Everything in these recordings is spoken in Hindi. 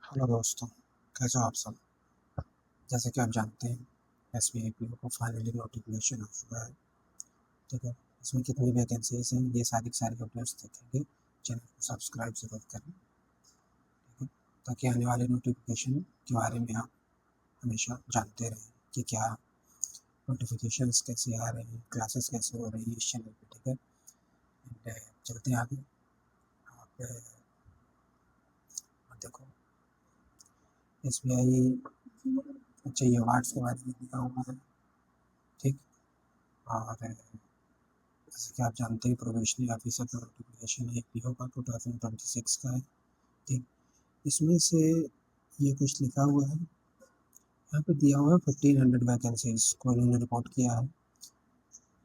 हेलो दोस्तों, कैसे हो आप सब। जैसे कि आप जानते हैं, SBI PO को फाइनली नोटिफिकेशन आ चुका है। ठीक है, इसमें कितनी वैकेंसीज हैं ये सारी अपडेट्स देखेंगे। चैनल को सब्सक्राइब जरूर करें, ठीक है, ताकि आने वाले नोटिफिकेशन के बारे में आप हमेशा जानते रहें कि क्या नोटिफिकेशंस कैसे आ रहे हैं, क्लासेस कैसे हो रही है इस चैनल पर। ठीक है, चलते हैं आगे। आप देखो, SBI अच्छा ये अवार्ड्स के बारे में लिखा हुआ है। ठीक, और जैसे कि आप जानते हैं, प्रोबेशनरी ऑफिसर का नोटिफिकेशन है PO का 2026 का है। ठीक, इसमें से ये कुछ लिखा हुआ है, यहाँ पे दिया हुआ है 1500 वैकेंसीज को इन्होंने रिपोर्ट किया है।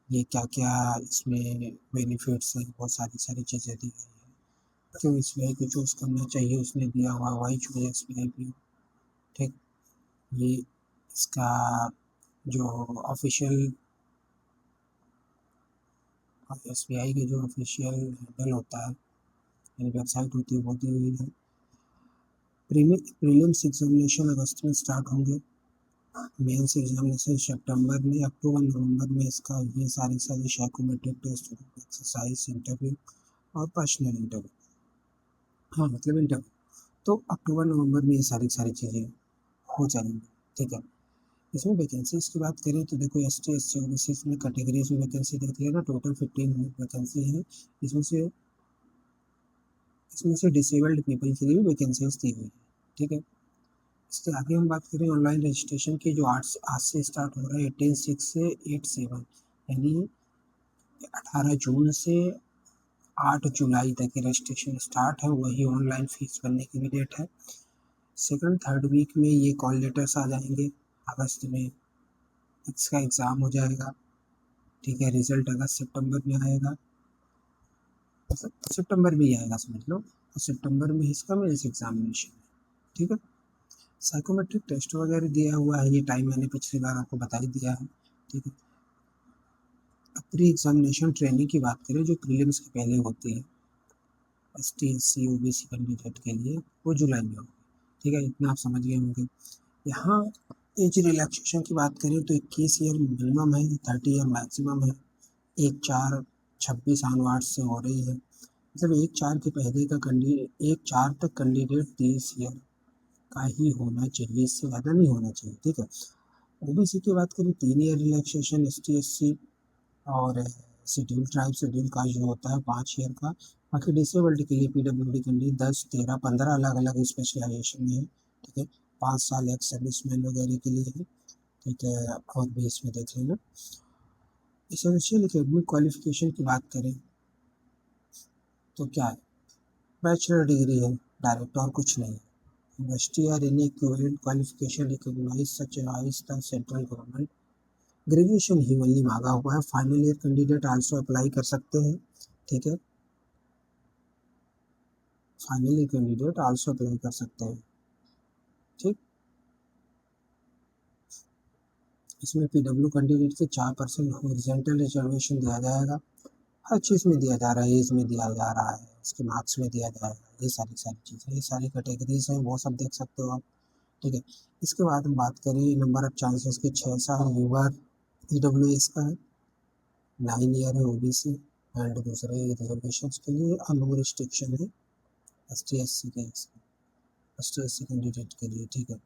ये क्या क्या इसमें बेनिफिट्स हैं, बहुत सारी चीज़ें दी गई है। क्यों SBI को चूज़ करना चाहिए उसने दिया हुआ, वाई चूज SBI PO। ठीक, ये इसका जो ऑफिशियल SBI की जो ऑफिशियल हैंडल होता है, वेबसाइट होती है, वो दी हुई है। प्रीलिम्स एग्जामिनेशन अगस्त में स्टार्ट होंगे, मेंस एग्जामिनेशन सितंबर में, अक्टूबर नवंबर में इसका ये सारी साइकोमेट्रिक टेस्ट, एक्सरसाइज, इंटरव्यू और पर्सनल इंटरव्यू। हाँ मतलब इंटरव्यू तो अक्टूबर नवंबर में ये सारी चीज़ें हो जाएंगी। ठीक है, इसमें वैकेंसीज की बात करें तो देखो, ST SC OBC में कैटेगरीज में वैकेंसी देख लेना, टोटल 1500 वैकेंसी है। इसमें से डिसेबल्ड पीपल के लिए वैकेंसीज दी हुई है। ठीक है, इसके आगे हम बात करें ऑनलाइन रजिस्ट्रेशन की, जो आज से स्टार्ट हो रहा है 18/6 से 8/7, यानी 18 जून से 8 जुलाई तक रजिस्ट्रेशन स्टार्ट है। वही ऑनलाइन फीस भरने की भी डेट है। सेकंड थर्ड वीक में ये कॉल लेटर्स आ जाएंगे। अगस्त में इसका एग्ज़ाम हो जाएगा। ठीक है, रिजल्ट अगस्त सितंबर में आएगा, मतलब सितंबर में ही आएगा समझ लो, और सितंबर में इसका मेंस एग्जामिनेशन है। ठीक है, साइकोमेट्रिक टेस्ट वगैरह दिया हुआ है, ये टाइम मैंने पिछली बार आपको बता ही दिया है। ठीक है, प्री एग्जामिनेशन ट्रेनिंग की बात करें, जो प्रीलिम्स के पहले होती है ST SC OBC कैंडिडेट के लिए, वो जुलाई में होगी। ठीक है, इतना आप समझ गए होंगे। यहाँ एज रिलैक्सेशन की बात करें तो 21 ईयर मिनिमम है, 30 ईयर मैक्सिमम है। 1/4/26 ऑनवर्ड्स से हो रही है, मतलब 1/4 के पहले का कैंडिडेट, 1/4 तक कैंडिडेट 30 ईयर का ही होना चाहिए, इससे ज़्यादा नहीं होना चाहिए। ठीक है, OBC की बात करें 3 ईयर रिलैक्सेशन, ST SC और शेड्यूल ट्राइब शेड्यूल कास्ट जो होता है 5 ईयर का। बाकी डिसेबल्ड के लिए PWD कैंडिडेट 10 13 15 अलग अलग स्पेशलाइजेशन में है। ठीक है, 5 साल एक्स सर्विसमैन वगैरह के लिए है। ठीक है, और भी इसमें देख लेना। एसेंशियल एकेडमिक क्वालिफिकेशन की बात करें तो क्या है, बैचलर डिग्री है डायरेक्ट, और कुछ नहीं है। यूनिवर्सिटी और any equivalent qualification recognise such as the central government. Graduation ही ओनली मांगा हुआ है। Final year candidate also apply कर सकते हैं। ठीक है, final year candidate also apply कर सकते हैं। ठीक, इसमें PW कैंडिडेट के 4% हॉरिजॉन्टल रिजर्वेशन दिया जाएगा। हर चीज़ में दिया जा रहा है, एज में दिया जा रहा है, उसके मार्क्स में दिया जाएगा, ये सारी चीज़ें, ये सारी कैटेगरीज हैं, वो सब देख सकते हो आप। ठीक है, इसके बाद हम बात करें नंबर ऑफ चांसेस की, 6 साल यूआर EWS का है, 9 ईयर है OBC एंड दूसरे रिजर्वेशन के लिए, और नो रिस्ट्रिक्शन है ST SC के ST SC कैंडिडेट के लिए। ठीक है,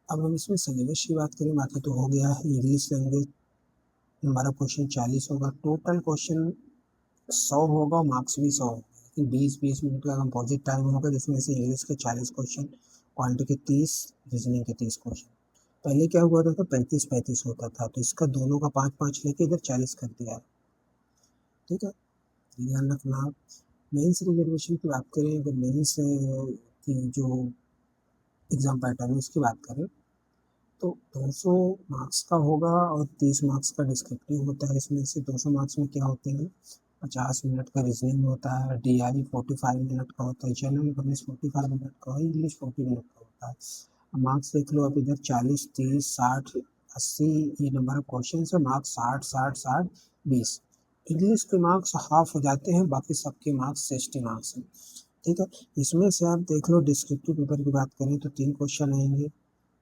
अब हम इसमें सिलेबस की बात करें, बाकी तो हो गया है। English language number of question 40 होगा, टोटल क्वेश्चन 100 होगा, मार्क्स भी 100 होगा, लेकिन 20-20 मिनट का कंपोजिट टाइम होगा, जिसमें से इंग्लिश के 40 क्वेश्चन, क्वांटिटी के 30, रीजनिंग के 30 क्वेश्चन। पहले क्या हुआ था, 35-35 होता था, तो इसका दोनों का 5-5 लेके इधर 40 कर दिया है। ठीक है, ध्यान रखना। मेंस रिजर्वेशन की बात करें, अगर मेंस की जो एग्ज़ाम पैटर्न है उसकी बात करें तो 200 मार्क्स का होगा, और 30 मार्क्स का डिस्क्रिप्टिव होता है। इसमें से 200 मार्क्स में क्या होते हैं, 50 मिनट का रीजनिंग होता है, DI 45 मिनट का होता है, जनरल अवेयरनेस 45 मिनट का, इंग्लिश 40 मिनट का होता है। मार्क्स देख लो, अब इधर 40 30 60 80 ये नंबर ऑफ क्वेश्चन है, मार्क्स 60 60 60 20। इंग्लिश के मार्क्स हाफ हो जाते हैं, बाकी सबके मार्क्स 60 मार्क्स हैं। ठीक है। इसमें से आप देख लो, डिस्क्रिप्टिव पेपर की बात करें तो 3 क्वेश्चन आएंगे,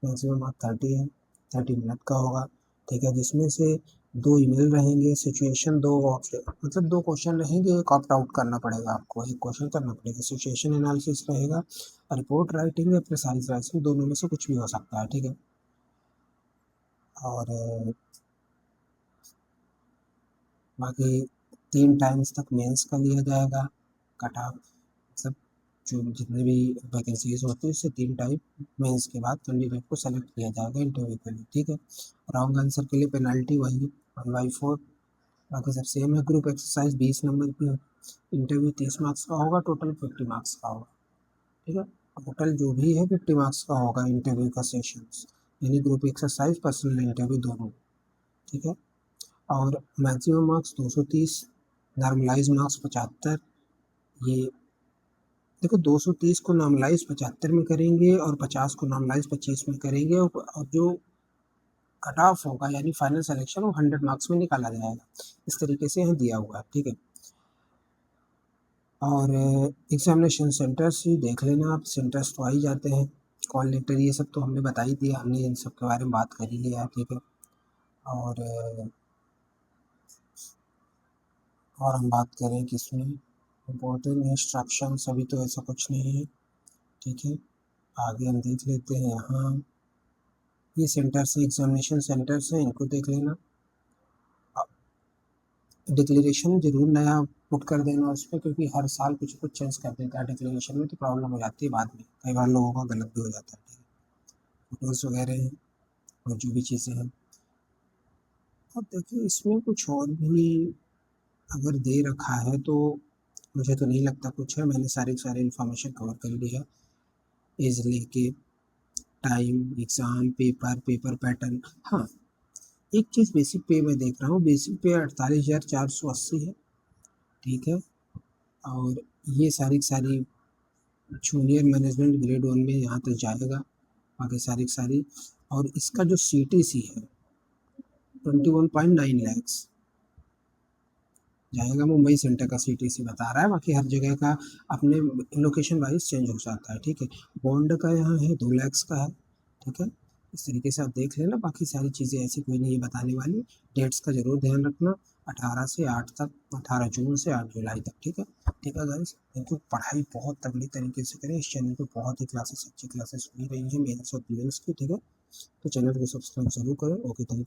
मैक्सिमम आप 30 है, 30 मिनट का होगा। ठीक है, जिसमें से 2 ईमेल रहेंगे, सिचुएशन 2 ऑप्शन, मतलब 2 क्वेश्चन रहेंगे, एक ऑप्ट आउट करना पड़ेगा आपको, एक क्वेश्चन करना पड़ेगा। सिचुएशन एनालिसिस रहेगा, रिपोर्ट राइटिंग या प्रिसाइज राइटिंग, दोनों में से कुछ भी हो सकता है। ठीक है, और बाकी 3 टाइम्स तक मेंस का लिया जाएगा कट ऑफ, मतलब जो जितने भी वैकेंसीज होती है उससे 3 टाइम मेंस के बाद कैंडिडेट को सेलेक्ट किया जाएगा इंटरव्यू के लिए। ठीक है, रॉन्ग आंसर के लिए पेनल्टी वही 1/4। बाकी सब सेम है। ग्रुप एक्सरसाइज 20 नंबर की है, इंटरव्यू 30 मार्क्स का होगा, टोटल 50 मार्क्स का होगा। ठीक है, टोटल जो भी है 50 मार्क्स का होगा इंटरव्यू का सेशन, यानी ग्रुप एक्सरसाइज पर्सनल इंटरव्यू दोनों। ठीक है, और मैक्सिमम मार्क्स 230, नॉर्मलाइज मार्क्स 75। ये देखो, 230 को नॉर्मलाइज 75 में करेंगे और 50 को नॉर्मलाइज 25 में करेंगे, और जो कट ऑफ होगा यानी फाइनल सिलेक्शन वो 100 मार्क्स में निकाला जाएगा। इस तरीके से यहाँ दिया हुआ है। ठीक है, और एग्जामिनेशन सेंटर्स ही देख लेना आप, सेंटर्स तो आ ही जाते हैं, कॉल लेटर ये सब तो हमने बता ही दिया, हमने इन सब के बारे में बात कर ही लिया। ठीक है, और और हम बात करें कि इसमें इम्पोर्टेंट इंस्ट्रक्शंस अभी तो ऐसा कुछ नहीं है। ठीक है, आगे हम देख लेते हैं। यहाँ ये सेंटर्स है, एग्जामिनेशन सेंटर्स हैं, इनको देख लेना। डिक्लेरेशन जरूर नया पुट कर देना उस पर, क्योंकि हर साल कुछ कुछ चेंज कर देता है डिक्लेरेशन में, तो प्रॉब्लम हो जाती है बाद में, कई बार लोगों का गलत भी हो जाता है। ठीक है, फोटोज़ वगैरह हैं और जो भी चीज़ें हैं। अब देखिए, इसमें कुछ और भी अगर दे रखा है तो मुझे तो नहीं लगता कुछ है, मैंने सारी इन्फॉर्मेशन कवर कर ली है। एज लेके टाइम, एग्ज़ाम, पेपर पैटर्न। हाँ, एक चीज़ बेसिक पे मैं देख रहा हूँ, बेसिक पे 48,480 है। ठीक है, और ये सारी जूनियर मैनेजमेंट ग्रेड 1 में यहाँ तक जाएगा, बाकी सारी। और इसका जो CTC है 21.9 लैक्स जाएगा, मुंबई सेंटर का CTC बता रहा है, बाकी हर जगह का अपने लोकेशन वाइज चेंज हो जाता है। ठीक है, बॉन्ड का यहाँ है 2 लैक्स का है। ठीक है, इस तरीके से आप देख लेना, बाकी सारी चीज़ें ऐसी कोई नहीं है बताने वाली। डेट्स का जरूर ध्यान रखना, 18 से 8 तक, 18 जून से 8 जुलाई तक। ठीक है, ठीक है गाइस, थैंक यू। पढ़ाई बहुत तगड़ी तरीके से करें, इस चैनल पे बहुत ही क्लासेस, अच्छी क्लासेस हुई रही है मेंस और प्रीलिम्स की। ठीक है, तो चैनल को सब्सक्राइब जरूर करें। Okay, thank you.